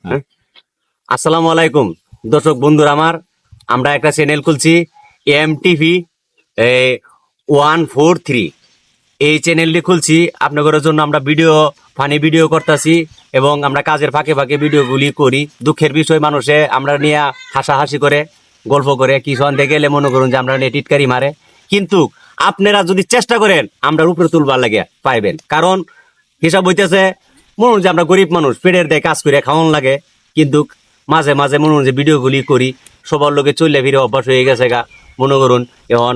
হ্যাঁ? আসসালামু আলাইকুম দর্শক বন্ধুরা আমার, আমরা একটা চ্যানেল খুলছি এমটিভি 143। এই চ্যানেলটি খুলছি আপনাদের জন্য। আমরা ফানি ভিডিও করতেছি এবং আমরা কাজের ফাঁকে ফাঁকে ভিডিওগুলি করি। দুঃখের বিষয় মানুষে আমরা নিয়ে হাসাহাসি করে গল্প করে কিছু আনতে গেলে মনে করুন যে আমরা নিয়ে টিটকারি মারে, কিন্তু আপনারা যদি চেষ্টা করেন আমরা উপরে তুলবার লাগে পাইবেন। কারণ হিসাব হইতেছে মনে হন যে আমরা গরিব মানুষ, পেটের দিয়ে কাজ করে খাওয়ান লাগে, কিন্তু মাঝে মাঝে মনে হন যে ভিডিওগুলি করি সবার লোকে চললে ফিরে অভ্যাস হয়ে গেছে গা। মনে করুন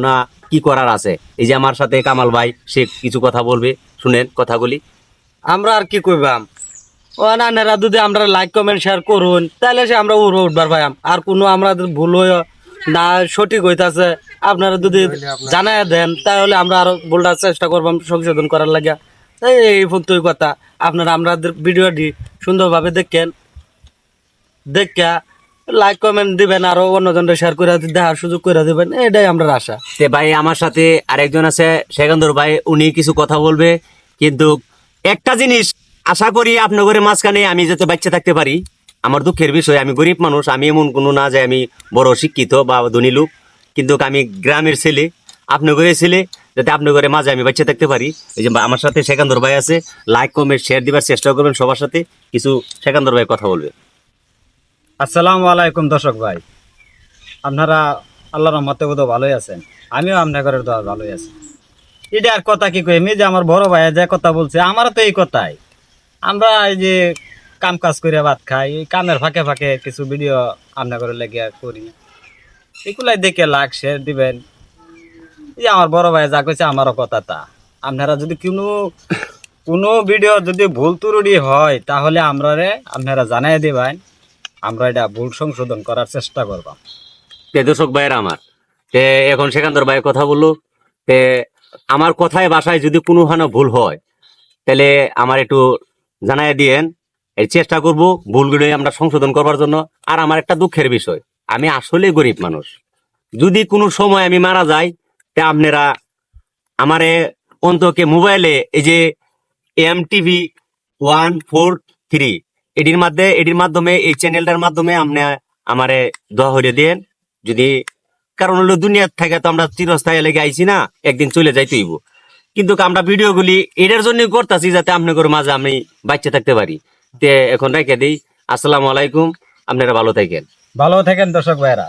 না কি করার আছে। এই যে আমার সাথে কামাল ভাই, সে কিছু কথা বলবে, শুনেন কথাগুলি। আমরা আর কি কইবাম, ও নানেরা যদি আমরা লাইক কমেন্ট শেয়ার করুন তাহলে সে আমরা উঠবার পাইম। আর কোনো আমাদের ভুল হয়ে না সঠিক হইতাছে আপনারা যদি জানাই দেন তাহলে আমরা আরো ভুলটা চেষ্টা করবাম সংশোধন করার লাগিয়া। এই পর্যন্তই কথা। আপনারা আমাদের ভিডিওটি সুন্দরভাবে দেখেন, দেখা লাইক কমেন্ট দিবেন, আরো অন্যজনকে শেয়ার করে দেখার সুযোগ করে দিবেন, এটাই আমরা আশা। তে ভাই আমার সাথে আরেকজন আছে সেকান্দর ভাই, উনি কিছু কথা বলবে। কিন্তু একটা জিনিস আশা করি আপনাদের মাঝখানে আমি যাতে বাচ্চা থাকতে পারি। আমার দুঃখের বিষয়, আমি গরিব মানুষ, আমি এমন কোনো না যে আমি বড় শিক্ষিত বা ধনী লোক, কিন্তু আমি গ্রামের ছেলে, আপনাদের ছেলে, যাতে আপনাদের মাঝে আমি বাচ্চা থাকতে পারি। এই যে আমার সাথে সেকান্দর ভাই আছে, লাইক কমেন্ট শেয়ার দিবার চেষ্টা করবেন সবার সাথে। কিছু সেকান্দর ভাই কথা বলবে। আসসালামু আলাইকুম দর্শক ভাই, আপনারা আল্লাহর রহমতে বোধ ভালোই আছেন। আমিও আপনাদের দোয়া ভালোই আছি। এটা আর কথা কি কই, আমি যে আমার বড় ভাই যে কথা বলছে, আমারও তো এই কথাই। আমরা এই যে কাম কাজ করে ভাত খাই, এই কামের ফাঁকে ফাঁকে কিছু ভিডিও আপনাদের লেগে করি, এগুলাই দেখে লাইক শেয়ার দিবেন। এই আমার বড় ভাই যা কইছে আমারও কথা তা। আপনারা যদি কোনো ভিডিও যদি ভুল ত্রুটি হয় তাহলে আপনারা জানাই দিবেন, আমরা এটা ভুল সংশোধন করার চেষ্টা করব। দর্শক ভাইয়েরা আমার, এখন সেকান্দর ভাই কথা বললো। আমার কথায় বাসায় যদি কোনোখানে ভুল হয় তাহলে আমার একটু জানাই দিয়েন। এই চেষ্টা করব ভুলগুলো আমরা সংশোধন করবার জন্য। আর আমার একটা দুঃখের বিষয়, আমি আসলে গরিব মানুষ। যদি কোনো সময় আমি মারা যাই তা আপনারা আমারে অন্তকে মোবাইলে এই যে এমটিভি 143 এটির মাধ্যমে, এই চ্যানেলটার মাধ্যমে আপনি আমারে দোয়া হইলে দেন। যদি কারণ হলো দুনিয়ার থেকে তো আমরা চিরস্থায়ী লেগে আইছি না, একদিন চলে যাইতে হইব। কিন্তু আমরা ভিডিওগুলি এটার জন্য করতেছি যাতে আপনাদের মাঝে আমি বাচ্চা থাকতে পারি। এখন রেখে দিই। আসসালামু আলাইকুম, আপনারা ভালো থাকেন। ভালো থাকেন দর্শক ভাইরা।